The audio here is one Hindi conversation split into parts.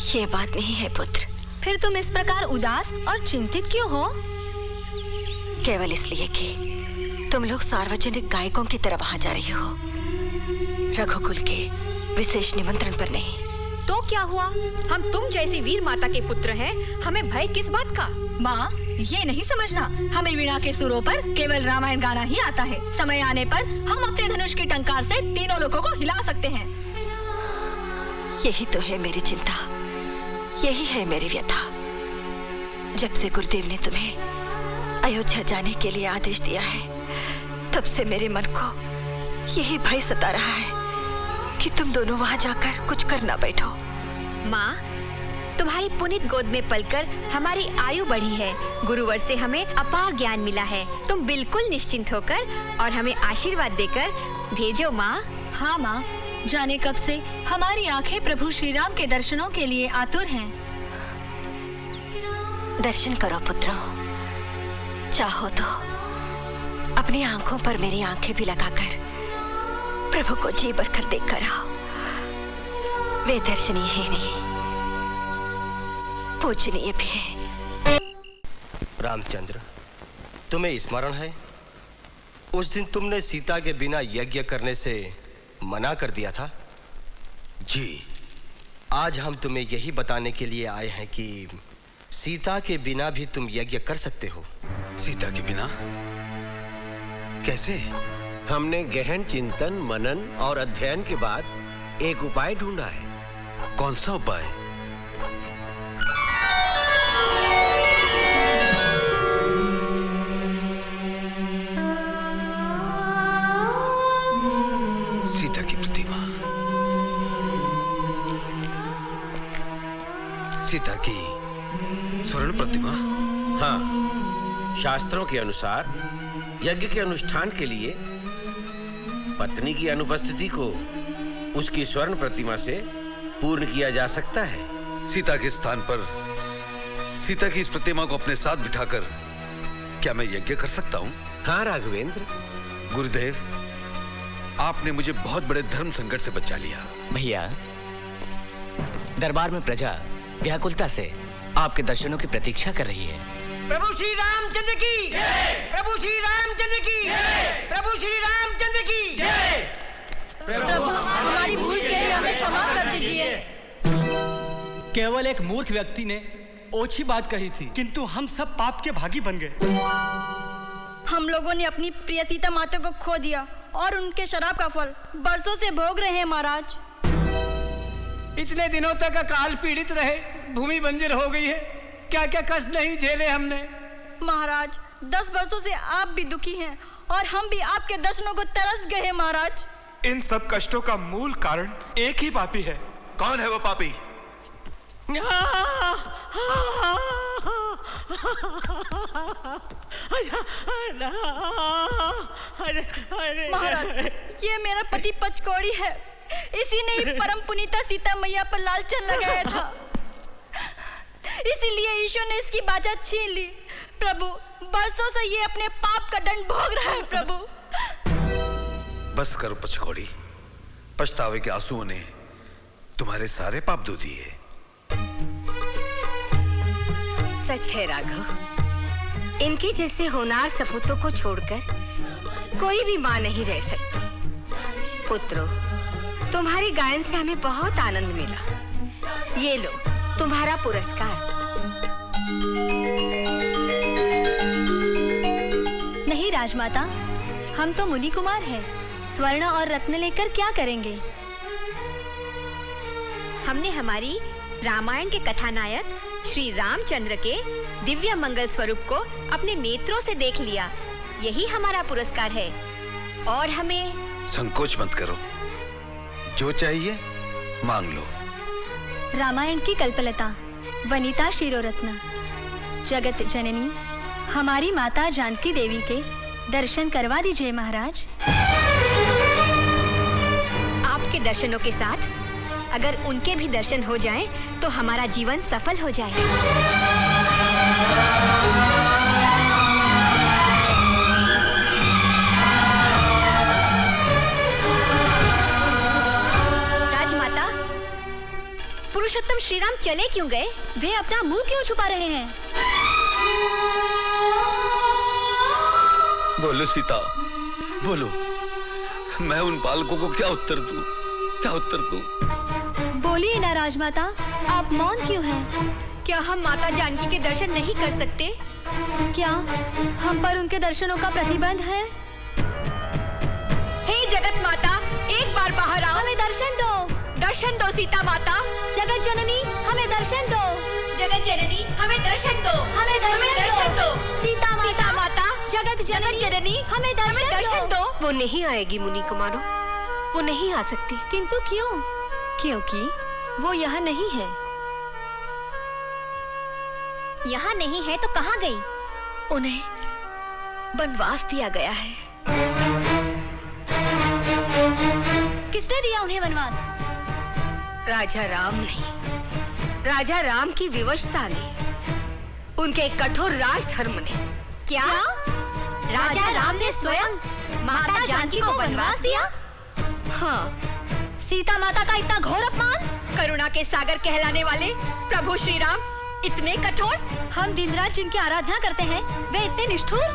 ये बात नहीं है पुत्र। फिर तुम इस प्रकार उदास और चिंतित क्यों हो? केवल इसलिए कि तुम लोग सार्वजनिक गायकों की तरह वहां जा रही हो, रघुकुल के विशेष निमंत्रण पर नहीं। तो क्या हुआ? हम तुम जैसी वीर माता के पुत्र हैं, हमें भय किस बात का? माँ, ये नहीं समझना, हमें वीणा के सुरों पर केवल रामायण गाना ही आता है। समय आने पर हम अपने धनुष की टंकार से तीनों लोगों को हिला सकते हैं। यही तो है मेरी चिंता, यही है मेरी व्यथा। जब से गुरुदेव ने तुम्हें अयोध्या जाने के लिए आदेश दिया है, तब से मेरे मन को यही भय सता रहा है कि तुम दोनों वहां जाकर कुछ कर ना बैठो। माँ, तुम्हारी पुनीत गोद में पलकर हमारी आयु बढ़ी है। गुरुवर से हमें अपार ज्ञान मिला है। तुम बिल्कुल निश्चिंत होकर और हमें आशीर्वाद देकर भेजो माँ। हाँ माँ, जाने कब से हमारी आंखें प्रभु श्री राम के दर्शनों के लिए आतुर हैं। दर्शन करो पुत्रों, चाहो तो अपनी आंखों पर मेरी आंखें भी लगाकर प्रभु को जी भरकर देख कर आओ। वे दर्शनीय ही नहीं, पूजनीय भी है। रामचंद्र, तुम्हें स्मरण है उस दिन तुमने सीता के बिना यज्ञ करने से मना कर दिया था? जी। आज हम तुम्हें यही बताने के लिए आए हैं कि सीता के बिना भी तुम यज्ञ कर सकते हो। सीता के बिना कैसे? हमने गहन चिंतन, मनन और अध्ययन के बाद एक उपाय ढूंढा है। कौन सा उपाय? सीता की प्रतिमा। सीता की स्वर्ण प्रतिमा? हाँ, शास्त्रों के अनुसार यज्ञ के अनुष्ठान के लिए पत्नी की अनुपस्थिति को उसकी स्वर्ण प्रतिमा से पूर्ण किया जा सकता है। सीता के स्थान पर सीता की इस प्रतिमा को अपने साथ बिठाकर क्या मैं यज्ञ कर सकता हूँ? हाँ राघवेंद्र। गुरुदेव, आपने मुझे बहुत बड़े धर्म संकट से बचा लिया। भैया, दरबार में प्रजा व्याकुलता से आपके दर्शनों की प्रतीक्षा कर रही है। प्रभु श्री रामचंद्र की जय! प्रभु श्री रामचंद्र की जय! प्रभु श्री रामचंद्र की जय! प्रभु, हमारी भूल के लिए हमें क्षमा कर दीजिए। केवल एक मूर्ख व्यक्ति ने ओछी बात कही थी, किंतु हम सब पाप के भागी बन गए। हम लोगों ने अपनी प्रिय सीता माता को खो दिया और उनके शराब का फल बरसों से भोग रहे हैं महाराज। इतने दिनों तक अकाल पीड़ित रहे, भूमि बंजर हो गई है, क्या क्या कष्ट नहीं झेले हमने। महाराज, 10 वर्षों से आप भी दुखी हैं और हम भी आपके दर्शनों को तरस गए हैं महाराज। इन सब कष्टों का मूल कारण एक ही पापी है। कौन है वो पापी? महाराज, ये मेरा पति पचकोड़ी है, इसी ने ही परम पुनीता सीता मैया पर लालचन लगाया था, इसीलिए ईश्वर ने इसकी बाजा छीन ली। प्रभु, बरसों से ये अपने पाप का दंड भोग रहा है। प्रभु, बस करो पचकोड़ी, पछतावे के आंसुओं ने तुम्हारे सारे पाप धो दिए। सच है राघव, इनके जैसे होनार सपूतों को छोड़कर कोई भी मां नहीं रह सकती। पुत्रों, तुम्हारे गायन से हमें बहुत आनंद मिला। ये लो तुम्हारा पुरस्कार। नहीं राजमाता, हम तो मुनि कुमार हैं, स्वर्ण और रत्न लेकर क्या करेंगे? हमने हमारी रामायण के कथानायक श्री रामचंद्र के दिव्य मंगल स्वरूप को अपने नेत्रों से देख लिया, यही हमारा पुरस्कार है। और हमें संकोच मत करो, जो चाहिए मांग लो। रामायण की कल्पलता, वनिता शिरोरत्न, जगत जननी हमारी माता जानकी देवी के दर्शन करवा दीजिए महाराज। आपके दर्शनों के साथ अगर उनके भी दर्शन हो जाएं, तो हमारा जीवन सफल हो जाए। पुरुषोत्तम श्री राम चले क्यों गए? वे अपना मुंह क्यों छुपा रहे हैं? बोलो सीता, बोलो। मैं उन बालकों को क्या उत्तर दूं? क्या उत्तर दूं? बोलिए ना राजमाता, आप मौन क्यों हैं? क्या हम माता जानकी के दर्शन नहीं कर सकते? क्या हम पर उनके दर्शनों का प्रतिबंध है? हे जगत माता, एक बार बाहर आओ। हमें दर्शन दो। दर्शन दो सीता माता। जगत जननी, हमें दर्शन दो। जगत जननी, हमें दर्शन दो। हमें दर्शन दो। सीता माता, जगत जननी, हमें दर्शन दो। वो नहीं आएगी मुनि कुमारों, वो नहीं आ सकती। किंतु क्यों? क्योंकि वो यहाँ नहीं है। यहाँ नहीं है तो कहाँ गई? उन्हें वनवास दिया गया है। किसने दिया उन्हें वनवास? राजा राम नहीं, राजा राम की विवशता ने, उनके कठोर राजधर्म ने। क्या? राजा राम ने स्वयं माता जानकी को वनवास दिया? हाँ। सीता माता का इतना घोर अपमान? करुणा के सागर कहलाने वाले प्रभु श्री राम इतने कठोर? हम दिन रात जिनकी आराधना करते हैं वे इतने निष्ठुर?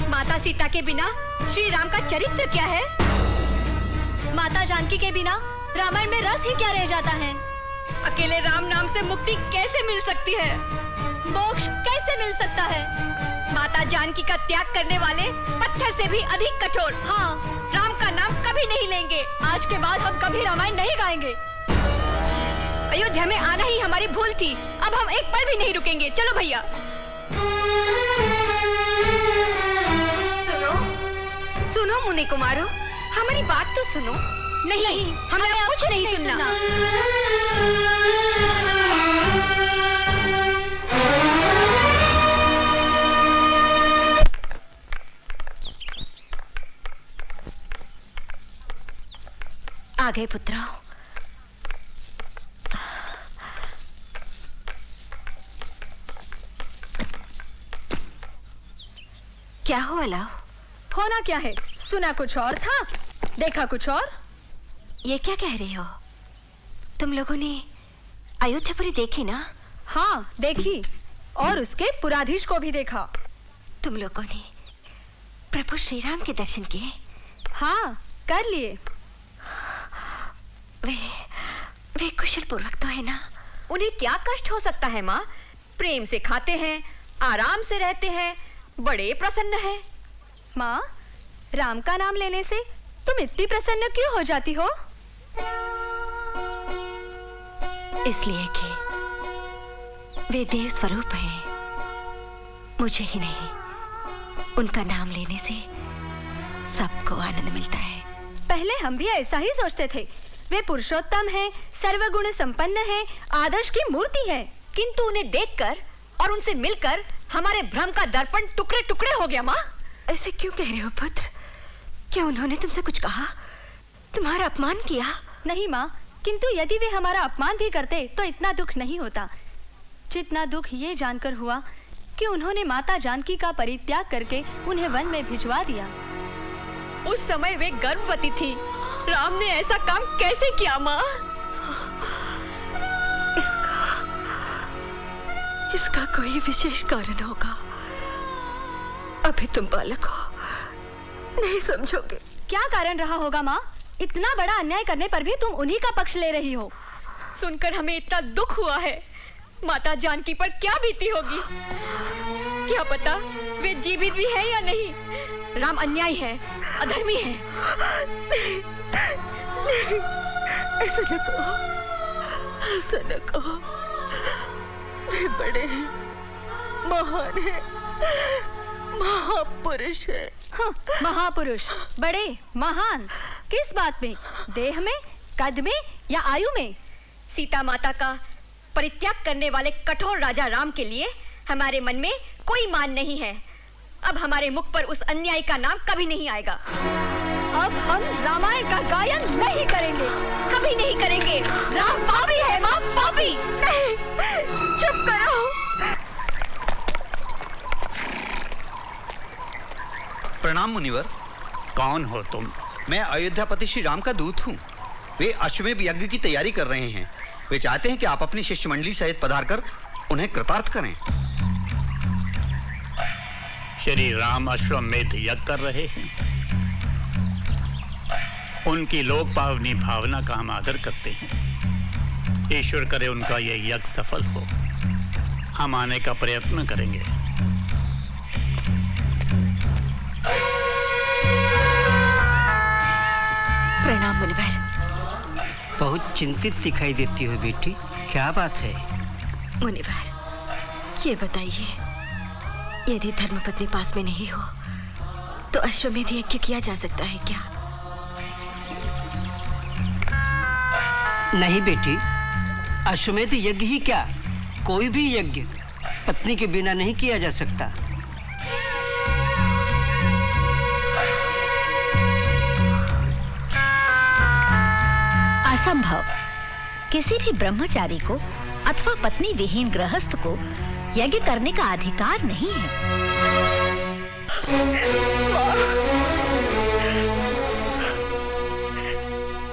माता सीता के बिना श्री राम का चरित्र क्या है? माता जानकी के बिना रामायण में रस ही क्या रह जाता है? अकेले राम नाम से मुक्ति कैसे मिल सकती है? मोक्ष कैसे मिल सकता है? माता जानकी का त्याग करने वाले पत्थर से भी अधिक कठोर। हाँ, राम का नाम कभी नहीं लेंगे। आज के बाद हम कभी रामायण नहीं गाएंगे। अयोध्या में आना ही हमारी भूल थी, अब हम एक पल भी नहीं रुकेंगे। चलो भैया। सुनो, सुनो मुनि कुमारों, हमारी बात तो सुनो। नहीं, हमें अब कुछ नहीं सुनना। आ गए पुत्रों। क्या हुआ लाओ? होना क्या है? सुना कुछ और था, देखा कुछ और। ये क्या कह रहे हो? तुम लोगों ने अयोध्यापुरी देखी ना? हाँ देखी, और उसके पुराधीश को भी देखा। तुम लोगों ने प्रभु श्री राम के दर्शन किए? हाँ कर लिए। वे कुशल पूर्वक तो है ना? उन्हें क्या कष्ट हो सकता है माँ? प्रेम से खाते हैं, आराम से रहते हैं, बड़े प्रसन्न हैं। माँ, राम का नाम लेने से तुम इतनी प्रसन्न क्यों हो जाती हो? इसलिए कि वे देव स्वरूप हैं। मुझे ही नहीं, उनका नाम लेने से सबको आनंद मिलता है। पहले हम भी ऐसा ही सोचते थे। वे पुरुषोत्तम हैं, सर्वगुण संपन्न हैं, आदर्श की मूर्ति है। किंतु उन्हें देखकर और उनसे मिलकर हमारे भ्रम का दर्पण टुकड़े टुकड़े हो गया। माँ, ऐसे क्यों कह रहे हो पुत्र? क्या उन्होंने तुमसे कुछ कहा? तुम्हारा अपमान किया? नहीं माँ, किंतु यदि वे हमारा अपमान भी करते तो इतना दुख नहीं होता जितना दुख ये जानकर हुआ कि उन्होंने माता जानकी का परित्याग करके उन्हें वन में भिजवा दिया। उस समय वे गर्भवती थी। राम ने ऐसा काम कैसे किया माँ? इसका कोई विशेष कारण होगा। अभी तुम बालक हो, नहीं समझोगे। क्या कारण रहा होगा माँ? इतना बड़ा अन्याय करने पर भी तुम उन्हीं का पक्ष ले रही हो। सुनकर हमें इतना दुख हुआ है। माता जानकी पर क्या बीती होगी? क्या पता वे जीवित भी है या नहीं। राम अन्यायी है, अधर्मी है। नहीं, नहीं, ऐसा न कहो, ऐसा न कहो। वे बड़े हैं, महान हैं, महापुरुष है। हाँ, महापुरुष, बड़े, महान, किस बात में? देह में, कद में या आयु में? सीता माता का परित्याग करने वाले कठोर राजा राम के लिए हमारे मन में कोई मान नहीं है। अब हमारे मुख पर उस अन्याय का नाम कभी नहीं आएगा। अब हम रामायण का गायन नहीं करेंगे, कभी नहीं करेंगे। राम पापी है माँ, पापी। नहीं, चुप करो। प्रणाम मुनिवर। कौन हो तुम? मैं अयोध्यापति श्री राम का दूत हूँ। वे अश्वमेध यज्ञ की तैयारी कर रहे हैं। वे चाहते हैं कि आप अपनी शिष्य मंडली सहित पधारकर उन्हें कृतार्थ करें। श्री राम अश्वमेध यज्ञ कर रहे हैं। उनकी लोक पावनी भावना का हम आदर करते हैं। ईश्वर करे उनका यह यज्ञ सफल हो। हम आने का प्रयत्न करेंगे। प्रणाम मुनिवर। बहुत चिंतित दिखाई देती हो बेटी, क्या बात है? मुनिवर, ये बताइए, यदि धर्मपत्नी पास में नहीं हो तो अश्वमेध यज्ञ किया जा सकता है क्या? नहीं बेटी, अश्वमेध यज्ञ ही क्या, कोई भी यज्ञ पत्नी के बिना नहीं किया जा सकता। असंभव। किसी भी ब्रह्मचारी को अथवा पत्नी विहीन गृहस्थ को यज्ञ करने का अधिकार नहीं है।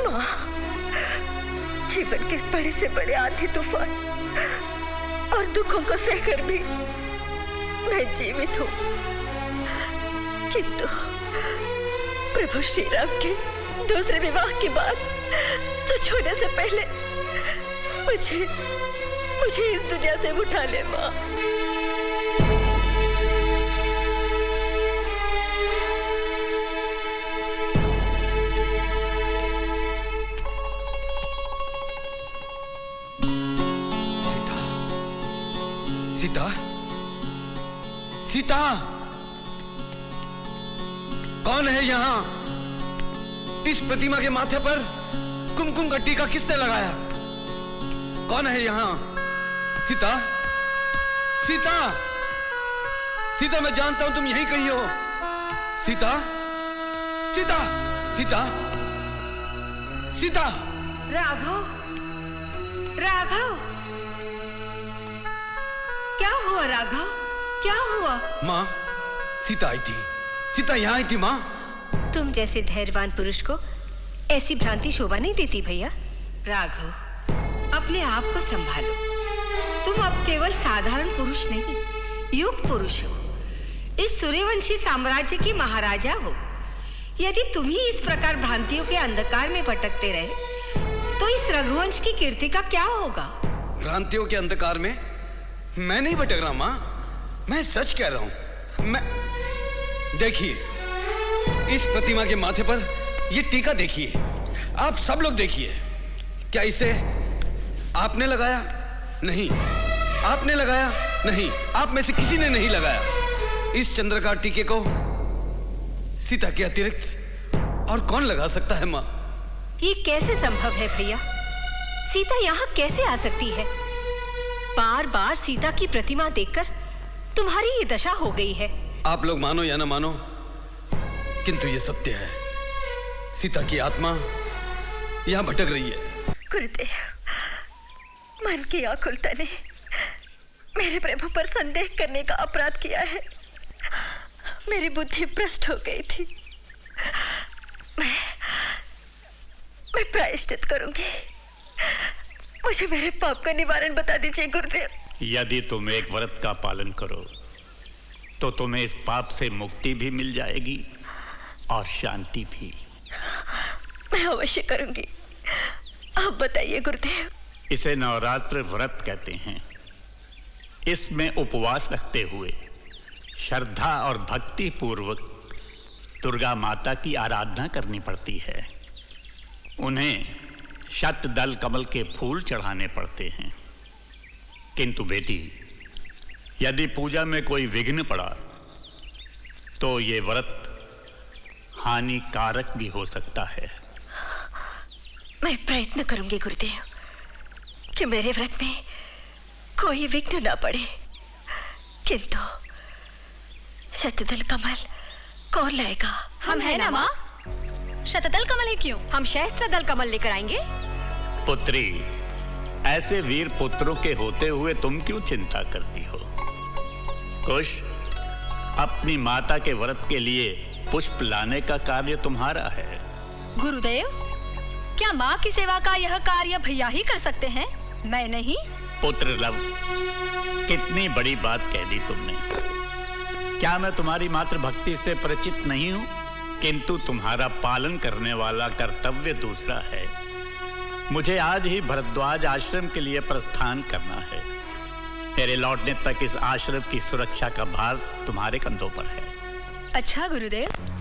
माँ, जीवन के बड़े से बड़े आंधी तूफान और दुखों को सहकर भी मैं जीवित हूँ, किंतु प्रभु श्री राम के दूसरे विवाह की बात सच होने से पहले मुझे इस दुनिया से उठा ले माँ। सीता, सीता, कौन है यहाँ? इस प्रतिमा के माथे पर कुमकुम का टीका किसने लगाया? कौन है यहाँ? सीता, सीता, सीता, मैं जानता हूं तुम यहीं कहीं हो। सीता, सीता, सीता, सीता। राघव, राघव, क्या हुआ राघव, क्या हुआ? माँ, सीता आई थी, सीता यहाँ आई थी। माँ, तुम जैसे धैर्यवान पुरुष को ऐसी भ्रांति शोभा नहीं देती भैया। राघव, अपने आप को संभालो। तुम अब केवल साधारण पुरुष नहीं, युग पुरुष हो। इस सूर्यवंशी साम्राज्य की महाराजा हो। यदि तुम ही इस प्रकार भ्रांतियों के अंधकार में भटकते रहे तो इस रघुवंश की कीर्ति का क्या होगा? भ्रांतियों के अंधकार में मैं नहीं भटक रहा माँ, मैं सच कह रहा हूं। मैं, देखिए, इस प्रतिमा के माथे पर ये टीका देखिए, आप सब लोग देखिए। क्या इसे आपने लगाया? नहीं। आपने लगाया? नहीं। आप में से किसी ने नहीं लगाया। इस चंद्रकार टीके को सीता के अतिरिक्त और कौन लगा सकता है माँ? ये कैसे संभव है भैया? सीता यहाँ कैसे आ सकती है? बार बार सीता की प्रतिमा देखकर तुम्हारी ये दशा हो गई है। आप लोग मानो या ना मानो, किंतु ये सत्य है। सीता की आत्मा यहाँ भटक रही है। गुरुदेव, मन की आकुलता ने मेरे प्रभु पर संदेह करने का अपराध किया है। मेरी बुद्धि भ्रष्ट हो गई थी। मैं प्रायश्चित करूंगी। मुझे मेरे पाप का निवारण बता दीजिए गुरुदेव। यदि तुम एक व्रत का पालन करो तो तुम्हें इस पाप से मुक्ति भी मिल जाएगी और शांति भी। मैं अवश्य करूंगी। आप बताइए गुरुदेव। इसे नवरात्र व्रत कहते हैं। इसमें उपवास रखते हुए श्रद्धा और भक्ति पूर्वक दुर्गा माता की आराधना करनी पड़ती है। उन्हें शतदल कमल के फूल चढ़ाने पड़ते हैं। किंतु बेटी, यदि पूजा में कोई विघ्न पड़ा तो ये व्रत हानिकारक भी हो सकता है। मैं प्रयत्न करूंगी गुरुदेव कि मेरे व्रत में कोई विघ्न ना पड़े। किंतु शतदल कमल कौन लाएगा? हम है ना माँ। शतदल कमल है क्यों? हम सहस्त्रदल कमल लेकर आएंगे। पुत्री, ऐसे वीर पुत्रों के होते हुए तुम क्यों चिंता करती हो? कुश, अपनी माता के व्रत के लिए पुष्प लाने का कार्य तुम्हारा है। गुरुदेव, क्या माँ की सेवा का यह कार्य भैया ही कर सकते हैं? मैं नहीं। पुत्र लव, कितनी बड़ी बात कह दी तुमने। क्या मैं तुम्हारी मातृ भक्ति से परिचित नहीं हूं? किंतु तुम्हारा पालन करने वाला कर्तव्य दूसरा है। मुझे आज ही भरद्वाज आश्रम के लिए प्रस्थान करना है। मेरे लौटने तक इस आश्रम की सुरक्षा का भार तुम्हारे कंधों पर है। अच्छा गुरुदेव।